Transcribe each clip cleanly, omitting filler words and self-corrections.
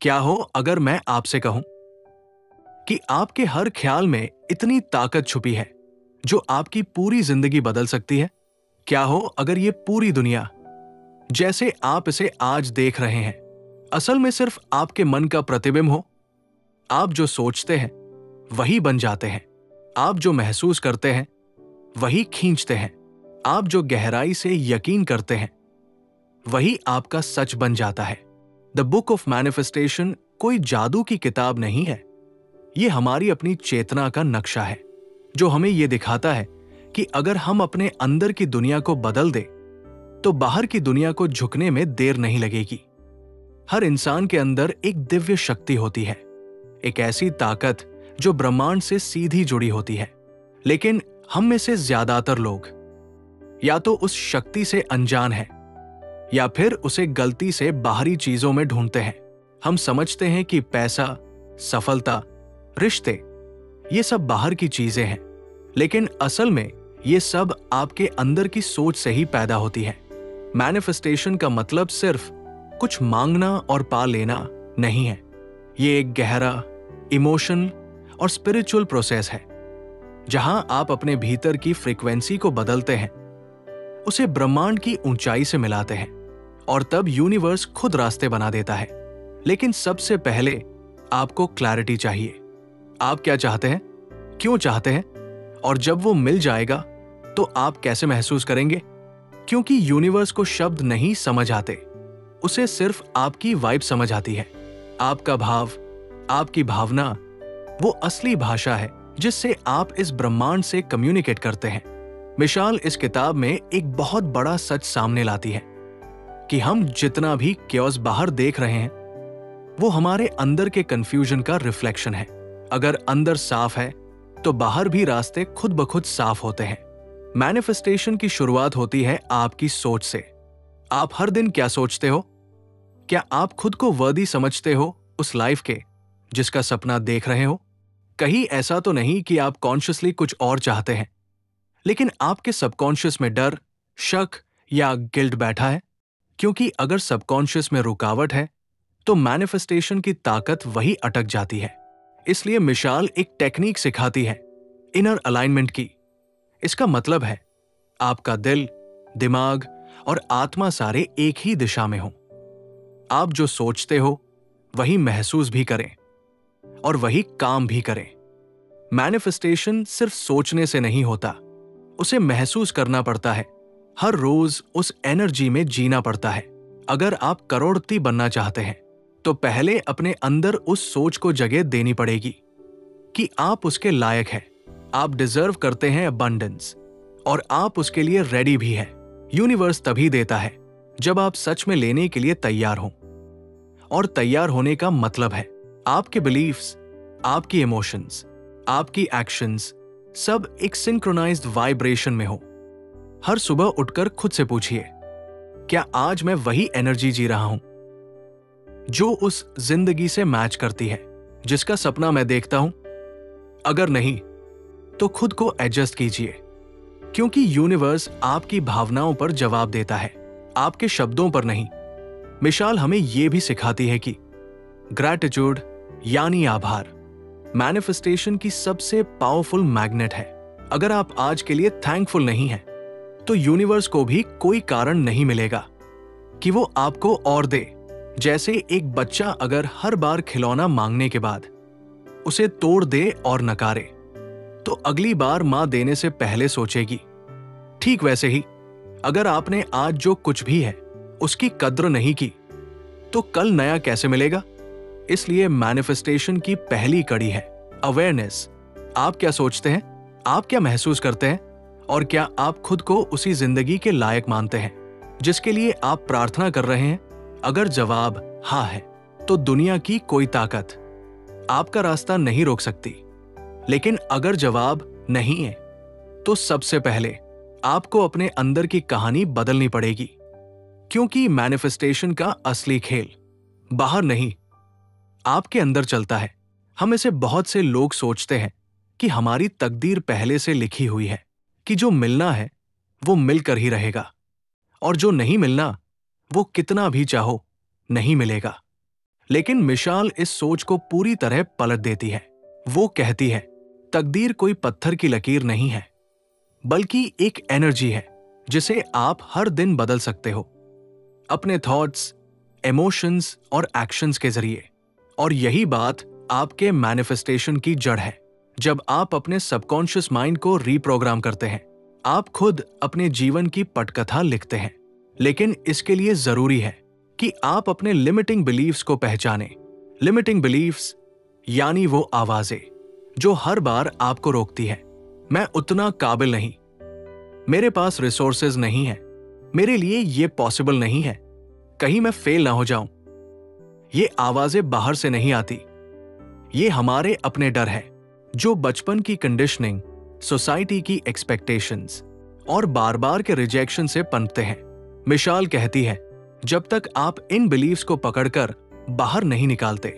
क्या हो अगर मैं आपसे कहूं कि आपके हर ख्याल में इतनी ताकत छुपी है जो आपकी पूरी जिंदगी बदल सकती है। क्या हो अगर ये पूरी दुनिया जैसे आप इसे आज देख रहे हैं असल में सिर्फ आपके मन का प्रतिबिंब हो। आप जो सोचते हैं वही बन जाते हैं, आप जो महसूस करते हैं वही खींचते हैं, आप जो गहराई से यकीन करते हैं वही आपका सच बन जाता है। द बुक ऑफ मैनिफेस्टेशन कोई जादू की किताब नहीं है, ये हमारी अपनी चेतना का नक्शा है जो हमें यह दिखाता है कि अगर हम अपने अंदर की दुनिया को बदल दें तो बाहर की दुनिया को झुकने में देर नहीं लगेगी। हर इंसान के अंदर एक दिव्य शक्ति होती है, एक ऐसी ताकत जो ब्रह्मांड से सीधी जुड़ी होती है, लेकिन हम में से ज्यादातर लोग या तो उस शक्ति से अनजान हैं या फिर उसे गलती से बाहरी चीजों में ढूंढते हैं। हम समझते हैं कि पैसा, सफलता, रिश्ते ये सब बाहर की चीजें हैं, लेकिन असल में ये सब आपके अंदर की सोच से ही पैदा होती है। मैनिफेस्टेशन का मतलब सिर्फ कुछ मांगना और पा लेना नहीं है, ये एक गहरा इमोशनल और स्पिरिचुअल प्रोसेस है जहां आप अपने भीतर की फ्रीक्वेंसी को बदलते हैं, उसे ब्रह्मांड की ऊंचाई से मिलाते हैं और तब यूनिवर्स खुद रास्ते बना देता है। लेकिन सबसे पहले आपको क्लैरिटी चाहिए। आप क्या चाहते हैं, क्यों चाहते हैं, और जब वो मिल जाएगा तो आप कैसे महसूस करेंगे? क्योंकि यूनिवर्स को शब्द नहीं समझ आते, उसे सिर्फ आपकी वाइब समझ आती है। आपका भाव, आपकी भावना वो असली भाषा है जिससे आप इस ब्रह्मांड से कम्युनिकेट करते हैं। मिशाल इस किताब में एक बहुत बड़ा सच सामने लाती है कि हम जितना भी क्योस बाहर देख रहे हैं वो हमारे अंदर के कंफ्यूजन का रिफ्लेक्शन है। अगर अंदर साफ है तो बाहर भी रास्ते खुद ब खुद साफ होते हैं। मैनिफेस्टेशन की शुरुआत होती है आपकी सोच से। आप हर दिन क्या सोचते हो? क्या आप खुद को वर्दी समझते हो उस लाइफ के जिसका सपना देख रहे हो? कहीं ऐसा तो नहीं कि आप कॉन्शियसली कुछ और चाहते हैं, लेकिन आपके सबकॉन्शियस में डर, शक या गिल्ट बैठा है? क्योंकि अगर सबकॉन्शियस में रुकावट है तो मैनिफेस्टेशन की ताकत वही अटक जाती है। इसलिए मिशाल एक टेक्निक सिखाती है इनर अलाइनमेंट की। इसका मतलब है आपका दिल, दिमाग और आत्मा सारे एक ही दिशा में हो। आप जो सोचते हो वही महसूस भी करें और वही काम भी करें। मैनिफेस्टेशन सिर्फ सोचने से नहीं होता, उसे महसूस करना पड़ता है। हर रोज उस एनर्जी में जीना पड़ता है। अगर आप करोड़पति बनना चाहते हैं तो पहले अपने अंदर उस सोच को जगह देनी पड़ेगी कि आप उसके लायक हैं, आप डिजर्व करते हैं अबंडेंस और आप उसके लिए रेडी भी हैं। यूनिवर्स तभी देता है जब आप सच में लेने के लिए तैयार हों। और तैयार होने का मतलब है आपके बिलीफ्स, आपकी इमोशंस, आपकी एक्शंस सब एक सिंक्रोनाइज्ड वाइब्रेशन में हो। हर सुबह उठकर खुद से पूछिए, क्या आज मैं वही एनर्जी जी रहा हूं जो उस जिंदगी से मैच करती है जिसका सपना मैं देखता हूं? अगर नहीं तो खुद को एडजस्ट कीजिए, क्योंकि यूनिवर्स आपकी भावनाओं पर जवाब देता है, आपके शब्दों पर नहीं। मिशाल हमें यह भी सिखाती है कि ग्रैटिट्यूड यानी आभार मैनिफेस्टेशन की सबसे पावरफुल मैग्नेट है। अगर आप आज के लिए थैंकफुल नहीं हैं तो यूनिवर्स को भी कोई कारण नहीं मिलेगा कि वो आपको और दे। जैसे एक बच्चा अगर हर बार खिलौना मांगने के बाद उसे तोड़ दे और नकारे तो अगली बार मां देने से पहले सोचेगी। ठीक वैसे ही अगर आपने आज जो कुछ भी है उसकी कद्र नहीं की तो कल नया कैसे मिलेगा? इसलिए मैनिफेस्टेशन की पहली कड़ी है अवेयरनेस। आप क्या सोचते हैं, आप क्या महसूस करते हैं, और क्या आप खुद को उसी जिंदगी के लायक मानते हैं जिसके लिए आप प्रार्थना कर रहे हैं? अगर जवाब हाँ है तो दुनिया की कोई ताकत आपका रास्ता नहीं रोक सकती। लेकिन अगर जवाब नहीं है तो सबसे पहले आपको अपने अंदर की कहानी बदलनी पड़ेगी, क्योंकि मैनिफेस्टेशन का असली खेल बाहर नहीं, आपके अंदर चलता है। हम इसे बहुत से लोग सोचते हैं कि हमारी तकदीर पहले से लिखी हुई है, कि जो मिलना है वो मिलकर ही रहेगा और जो नहीं मिलना वो कितना भी चाहो नहीं मिलेगा। लेकिन मिसाल इस सोच को पूरी तरह पलट देती है। वो कहती है, तकदीर कोई पत्थर की लकीर नहीं है, बल्कि एक एनर्जी है जिसे आप हर दिन बदल सकते हो, अपने थॉट्स, इमोशंस और एक्शंस के जरिए। और यही बात आपके मैनिफेस्टेशन की जड़ है। जब आप अपने सबकॉन्शियस माइंड को रीप्रोग्राम करते हैं, आप खुद अपने जीवन की पटकथा लिखते हैं। लेकिन इसके लिए जरूरी है कि आप अपने लिमिटिंग बिलीफ्स को पहचानें। लिमिटिंग बिलीफ्स यानी वो आवाजें जो हर बार आपको रोकती है। मैं उतना काबिल नहीं, मेरे पास रिसोर्सेज नहीं है, मेरे लिए ये पॉसिबल नहीं है, कहीं मैं फेल ना हो जाऊं। ये आवाजें बाहर से नहीं आती, ये हमारे अपने डर है जो बचपन की कंडीशनिंग, सोसाइटी की एक्सपेक्टेशंस और बार बार के रिजेक्शन से पनपते हैं। मिसाल कहती है, जब तक आप इन बिलीव्स को पकड़कर बाहर नहीं निकालते,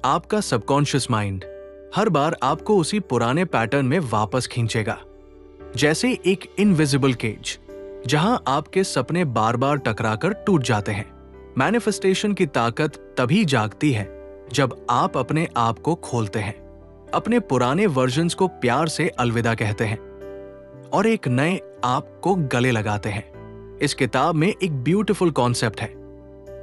आपका सबकॉन्शियस माइंड हर बार आपको उसी पुराने पैटर्न में वापस खींचेगा, जैसे एक इनविजिबल केज जहां आपके सपने बार बार टकराकर टूट जाते हैं। मैनिफेस्टेशन की ताकत तभी जागती है जब आप अपने आप को खोलते हैं, अपने पुराने वर्जन्स को प्यार से अलविदा कहते हैं और एक नए आप को गले लगाते हैं। इस किताब में एक ब्यूटीफुल कॉन्सेप्ट है,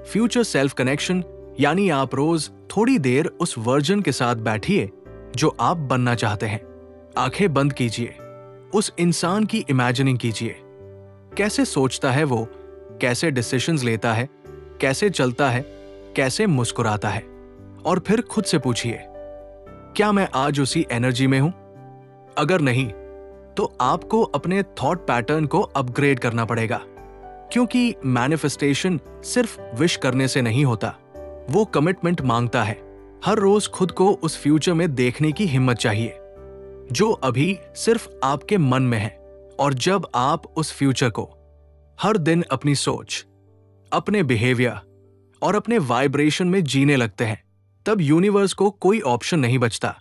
फ्यूचर सेल्फ कनेक्शन, यानी आप रोज थोड़ी देर उस वर्जन के साथ बैठिए जो आप बनना चाहते हैं। आंखें बंद कीजिए, उस इंसान की इमेजिनिंग कीजिए, कैसे सोचता है वो, कैसे डिसीजंस लेता है, कैसे चलता है, कैसे मुस्कुराता है, और फिर खुद से पूछिए, क्या मैं आज उसी एनर्जी में हूं? अगर नहीं, तो आपको अपने थॉट पैटर्न को अपग्रेड करना पड़ेगा, क्योंकि मैनिफेस्टेशन सिर्फ विश करने से नहीं होता, वो कमिटमेंट मांगता है। हर रोज खुद को उस फ्यूचर में देखने की हिम्मत चाहिए जो अभी सिर्फ आपके मन में है। और जब आप उस फ्यूचर को हर दिन अपनी सोच, अपने बिहेवियर और अपने वाइब्रेशन में जीने लगते हैं, तब यूनिवर्स को कोई ऑप्शन नहीं बचता,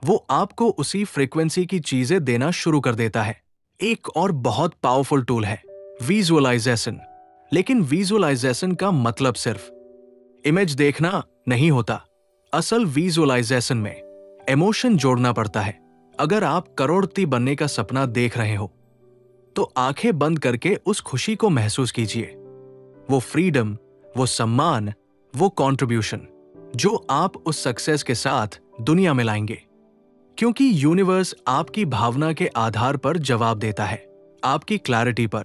वो आपको उसी फ्रीक्वेंसी की चीजें देना शुरू कर देता है। एक और बहुत पावरफुल टूल है विजुअलाइजेशन। लेकिन विजुअलाइजेशन का मतलब सिर्फ इमेज देखना नहीं होता। असल विजुअलाइजेशन में इमोशन जोड़ना पड़ता है। अगर आप करोड़पति बनने का सपना देख रहे हो, तो आंखें बंद करके उस खुशी को महसूस कीजिए, वो फ्रीडम, वो सम्मान, वो कंट्रीब्यूशन जो आप उस सक्सेस के साथ दुनिया में लाएंगे। क्योंकि यूनिवर्स आपकी भावना के आधार पर जवाब देता है, आपकी क्लैरिटी पर।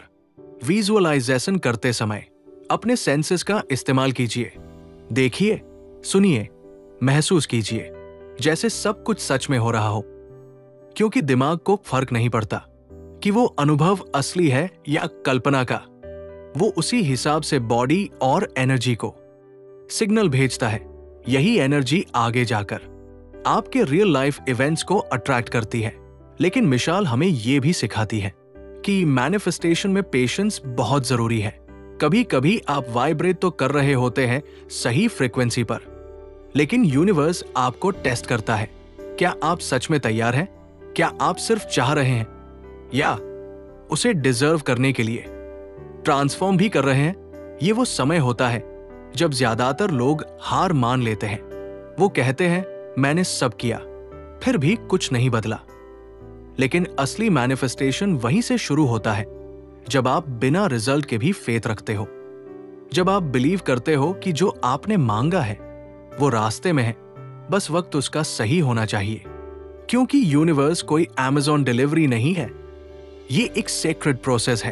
विजुअलाइजेशन करते समय अपने सेंसेस का इस्तेमाल कीजिए, देखिए, सुनिए, महसूस कीजिए जैसे सब कुछ सच में हो रहा हो, क्योंकि दिमाग को फर्क नहीं पड़ता कि वो अनुभव असली है या कल्पना का। वो उसी हिसाब से बॉडी और एनर्जी को सिग्नल भेजता है। यही एनर्जी आगे जाकर आपके रियल लाइफ इवेंट्स को अट्रैक्ट करती है। लेकिन मिसाल हमें यह भी सिखाती है कि मैनिफेस्टेशन में पेशेंस बहुत जरूरी है। कभी कभी आप वाइब्रेट तो कर रहे होते हैं सही फ्रीक्वेंसी पर, लेकिन यूनिवर्स आपको टेस्ट करता है। क्या आप सच में तैयार हैं? क्या आप सिर्फ चाह रहे हैं, या उसे डिजर्व करने के लिए ट्रांसफॉर्म भी कर रहे हैं? ये वो समय होता है जब ज्यादातर लोग हार मान लेते हैं। वो कहते हैं, मैंने सब किया, फिर भी कुछ नहीं बदला। लेकिन असली मैनिफेस्टेशन वहीं से शुरू होता है जब आप बिना रिजल्ट के भी फेथ रखते हो, जब आप बिलीव करते हो कि जो आपने मांगा है वो रास्ते में है, बस वक्त उसका सही होना चाहिए। क्योंकि यूनिवर्स कोई अमेज़न डिलीवरी नहीं है, ये एक सेक्रेड प्रोसेस है।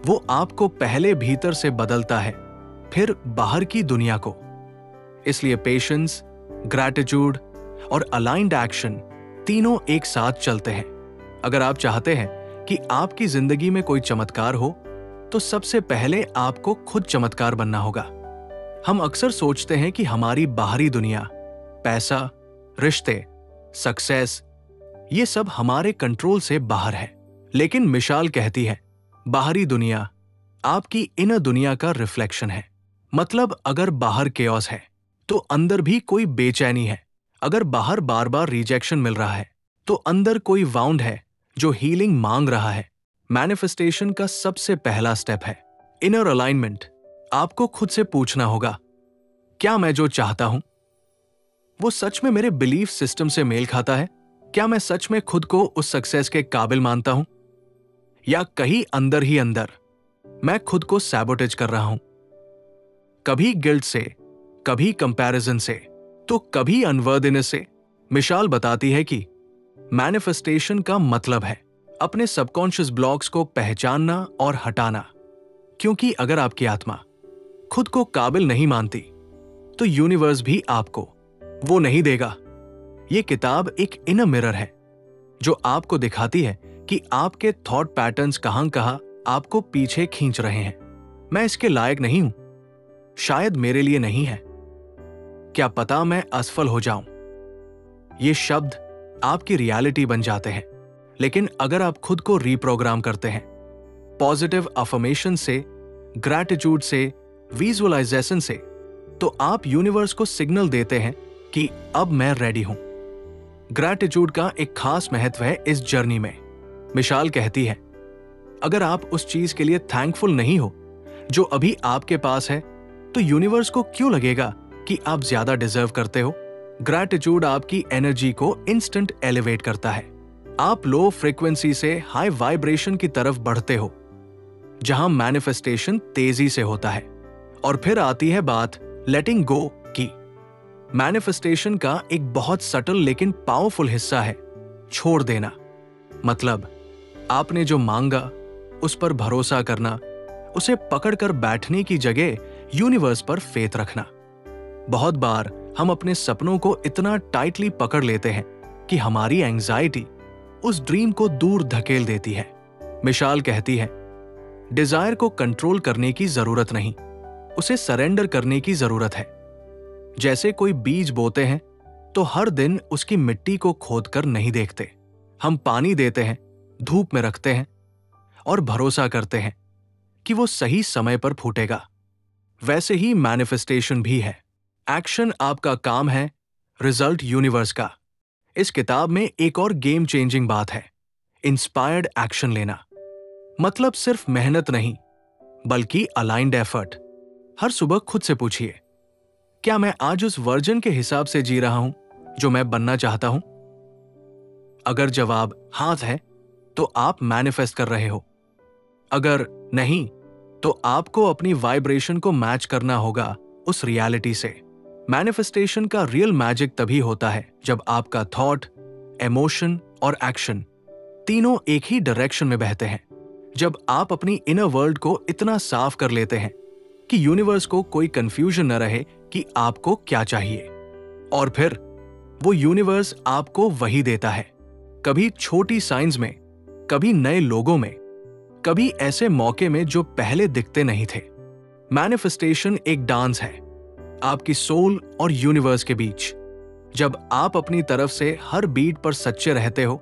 वो आपको पहले भीतर से बदलता है, फिर बाहर की दुनिया को। इसलिए पेशेंस, ग्रैटिट्यूड और अलाइंड एक्शन तीनों एक साथ चलते हैं। अगर आप चाहते हैं कि आपकी जिंदगी में कोई चमत्कार हो, तो सबसे पहले आपको खुद चमत्कार बनना होगा। हम अक्सर सोचते हैं कि हमारी बाहरी दुनिया, पैसा, रिश्ते, सक्सेस, ये सब हमारे कंट्रोल से बाहर है। लेकिन मिसाल कहती है, बाहरी दुनिया आपकी इनर दुनिया का रिफ्लेक्शन है। मतलब अगर बाहर केओस है, तो अंदर भी कोई बेचैनी है। अगर बाहर बार बार रिजेक्शन मिल रहा है, तो अंदर कोई वाउंड है जो हीलिंग मांग रहा है। मैनिफेस्टेशन का सबसे पहला स्टेप है इनर अलाइनमेंट। आपको खुद से पूछना होगा, क्या मैं जो चाहता हूं वो सच में मेरे बिलीफ सिस्टम से मेल खाता है? क्या मैं सच में खुद को उस सक्सेस के काबिल मानता हूं, या कहीं अंदर ही अंदर मैं खुद को सैबोटेज कर रहा हूं? कभी गिल्ट से, कभी कंपैरिजन से, तो कभी अनवर्दिनेस से। मिसाल बताती है कि मैनिफेस्टेशन का मतलब है अपने सबकॉन्शियस ब्लॉक्स को पहचानना और हटाना। क्योंकि अगर आपकी आत्मा खुद को काबिल नहीं मानती, तो यूनिवर्स भी आपको वो नहीं देगा। ये किताब एक इनर मिरर है जो आपको दिखाती है कि आपके थॉट पैटर्न्स कहां आपको पीछे खींच रहे हैं। मैं इसके लायक नहीं हूं, शायद मेरे लिए नहीं है, क्या पता मैं असफल हो जाऊं। ये शब्द आपकी रियलिटी बन जाते हैं। लेकिन अगर आप खुद को रीप्रोग्राम करते हैं पॉजिटिव अफर्मेशन से, ग्रैटिट्यूड से, विजुअलाइजेशन से, तो आप यूनिवर्स को सिग्नल देते हैं कि अब मैं रेडी हूं। ग्रैटिट्यूड का एक खास महत्व है इस जर्नी में। मिसाल कहती है, अगर आप उस चीज के लिए थैंकफुल नहीं हो जो अभी आपके पास है, तो यूनिवर्स को क्यों लगेगा कि आप ज्यादा डिजर्व करते हो? ग्रैटिट्यूड आपकी एनर्जी को इंस्टेंट एलिवेट करता है। आप लो फ्रीक्वेंसी से हाई वाइब्रेशन की तरफ बढ़ते हो, जहां मैनिफेस्टेशन तेजी से होता है। और फिर आती है बात लेटिंग गो की। मैनिफेस्टेशन का एक बहुत सटल लेकिन पावरफुल हिस्सा है छोड़ देना। मतलब आपने जो मांगा उस पर भरोसा करना, उसे पकड़कर बैठने की जगह यूनिवर्स पर फेथ रखना। बहुत बार हम अपने सपनों को इतना टाइटली पकड़ लेते हैं कि हमारी एंजाइटी उस ड्रीम को दूर धकेल देती है। मिसाल कहती है, डिजायर को कंट्रोल करने की जरूरत नहीं, उसे सरेंडर करने की जरूरत है। जैसे कोई बीज बोते हैं तो हर दिन उसकी मिट्टी को खोदकर नहीं देखते। हम पानी देते हैं, धूप में रखते हैं और भरोसा करते हैं कि वो सही समय पर फूटेगा। वैसे ही मैनिफेस्टेशन भी है। एक्शन आपका काम है, रिजल्ट यूनिवर्स का। इस किताब में एक और गेम चेंजिंग बात है, इंस्पायर्ड एक्शन लेना। मतलब सिर्फ मेहनत नहीं, बल्कि अलाइंड एफर्ट। हर सुबह खुद से पूछिए, क्या मैं आज उस वर्जन के हिसाब से जी रहा हूं जो मैं बनना चाहता हूं? अगर जवाब हाँ है, तो आप मैनिफेस्ट कर रहे हो। अगर नहीं, तो आपको अपनी वाइब्रेशन को मैच करना होगा उस रियलिटी से। मैनिफेस्टेशन का रियल मैजिक तभी होता है जब आपका थॉट, इमोशन और एक्शन तीनों एक ही डायरेक्शन में बहते हैं। जब आप अपनी इनर वर्ल्ड को इतना साफ कर लेते हैं कि यूनिवर्स को कोई कंफ्यूजन न रहे कि आपको क्या चाहिए, और फिर वो यूनिवर्स आपको वही देता है। कभी छोटी साइंस में, कभी नए लोगों में, कभी ऐसे मौके में जो पहले दिखते नहीं थे। मैनिफेस्टेशन एक डांस है आपकी सोल और यूनिवर्स के बीच। जब आप अपनी तरफ से हर बीट पर सच्चे रहते हो,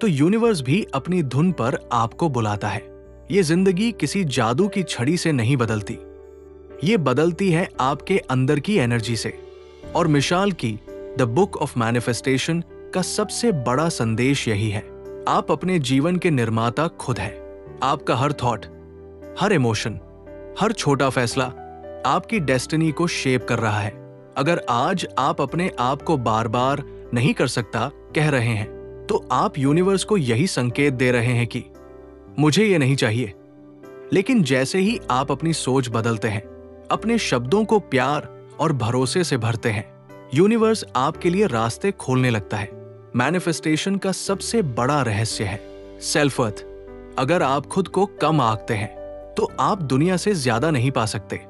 तो यूनिवर्स भी अपनी धुन पर आपको बुलाता है। ये जिंदगी किसी जादू की छड़ी से नहीं बदलती, ये बदलती है आपके अंदर की एनर्जी से। और मिसाल की द बुक ऑफ मैनिफेस्टेशन का सबसे बड़ा संदेश यही है, आप अपने जीवन के निर्माता खुद हैं। आपका हर थॉट, हर इमोशन, हर छोटा फैसला आपकी डेस्टिनी को शेप कर रहा है। अगर आज आप अपने आप को बार बार नहीं कर सकता कह रहे हैं, तो आप यूनिवर्स को यही संकेत दे रहे हैं कि मुझे ये नहीं चाहिए। लेकिन जैसे ही आप अपनी सोच बदलते हैं, अपने शब्दों को प्यार और भरोसे से भरते हैं, यूनिवर्स आपके लिए रास्ते खोलने लगता है। मैनिफेस्टेशन का सबसे बड़ा रहस्य है सेल्फ वर्थ। अगर आप खुद को कम आंकते हैं, तो आप दुनिया से ज्यादा नहीं पा सकते।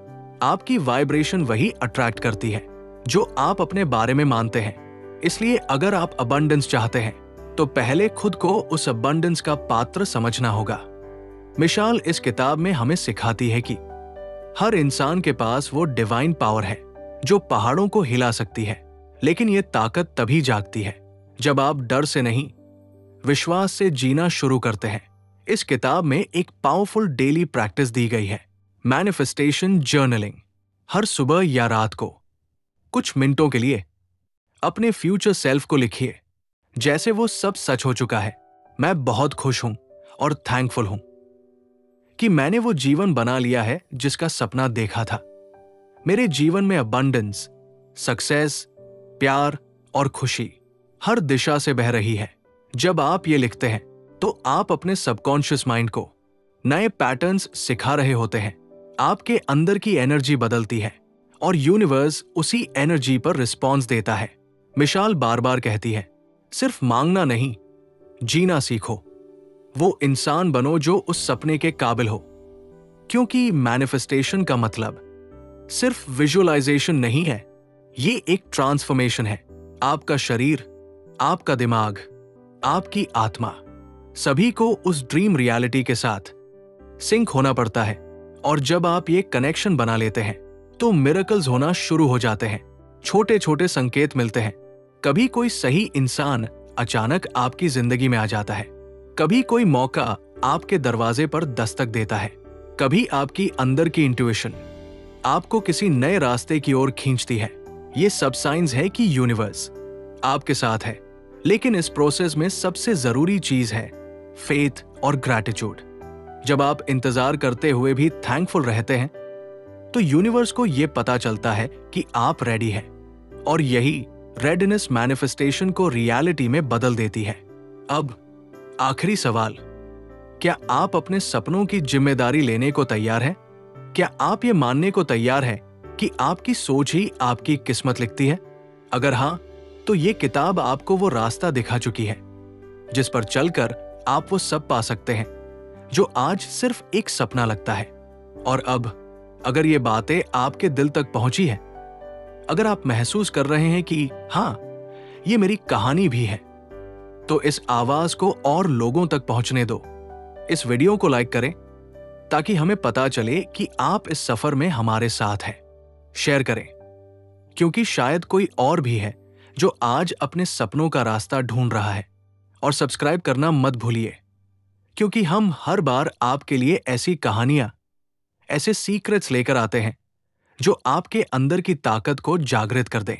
आपकी वाइब्रेशन वही अट्रैक्ट करती है जो आप अपने बारे में मानते हैं। इसलिए अगर आप अबंडेंस चाहते हैं, तो पहले खुद को उस अबंडेंस का पात्र समझना होगा। मिसाल इस किताब में हमें सिखाती है कि हर इंसान के पास वो डिवाइन पावर है जो पहाड़ों को हिला सकती है। लेकिन ये ताकत तभी जागती है जब आप डर से नहीं, विश्वास से जीना शुरू करते हैं। इस किताब में एक पावरफुल डेली प्रैक्टिस दी गई है, मैनिफेस्टेशन जर्नलिंग। हर सुबह या रात को कुछ मिनटों के लिए अपने फ्यूचर सेल्फ को लिखिए जैसे वो सब सच हो चुका है। मैं बहुत खुश हूं और थैंकफुल हूं कि मैंने वो जीवन बना लिया है जिसका सपना देखा था। मेरे जीवन में अबंडेंस, सक्सेस, प्यार और खुशी हर दिशा से बह रही है। जब आप ये लिखते हैं तो आप अपने सबकॉन्शियस माइंड को नए पैटर्न्स सिखा रहे होते हैं। आपके अंदर की एनर्जी बदलती है और यूनिवर्स उसी एनर्जी पर रिस्पॉन्स देता है। मिसाल बार बार कहती है, सिर्फ मांगना नहीं, जीना सीखो। वो इंसान बनो जो उस सपने के काबिल हो। क्योंकि मैनिफेस्टेशन का मतलब सिर्फ विजुअलाइजेशन नहीं है, ये एक ट्रांसफॉर्मेशन है। आपका शरीर, आपका दिमाग, आपकी आत्मा, सभी को उस ड्रीम रियलिटी के साथ सिंक होना पड़ता है। और जब आप ये कनेक्शन बना लेते हैं तो मिरेकल्स होना शुरू हो जाते हैं। छोटे छोटे संकेत मिलते हैं। कभी कोई सही इंसान अचानक आपकी जिंदगी में आ जाता है, कभी कोई मौका आपके दरवाजे पर दस्तक देता है, कभी आपकी अंदर की इंट्यूशन आपको किसी नए रास्ते की ओर खींचती है। ये सब साइंस है कि यूनिवर्स आपके साथ है। लेकिन इस प्रोसेस में सबसे जरूरी चीज है फेथ और ग्रैटिट्यूड। जब आप इंतजार करते हुए भी थैंकफुल रहते हैं तो यूनिवर्स को यह पता चलता है कि आप रेडी हैं, और यही रेडीनेस मैनिफेस्टेशन को रियलिटी में बदल देती है। अब आखिरी सवाल, क्या आप अपने सपनों की जिम्मेदारी लेने को तैयार हैं? क्या आप ये मानने को तैयार हैं कि आपकी सोच ही आपकी किस्मत लिखती है? अगर हां, तो ये किताब आपको वो रास्ता दिखा चुकी है जिस पर चलकर आप वो सब पा सकते हैं जो आज सिर्फ एक सपना लगता है। और अब अगर ये बातें आपके दिल तक पहुंची है, अगर आप महसूस कर रहे हैं कि हां, ये मेरी कहानी भी है, तो इस आवाज को और लोगों तक पहुंचने दो। इस वीडियो को लाइक करें ताकि हमें पता चले कि आप इस सफर में हमारे साथ हैं। शेयर करें क्योंकि शायद कोई और भी है जो आज अपने सपनों का रास्ता ढूंढ रहा है। और सब्सक्राइब करना मत भूलिए, क्योंकि हम हर बार आपके लिए ऐसी कहानियां, ऐसे सीक्रेट्स लेकर आते हैं जो आपके अंदर की ताकत को जागृत कर दें।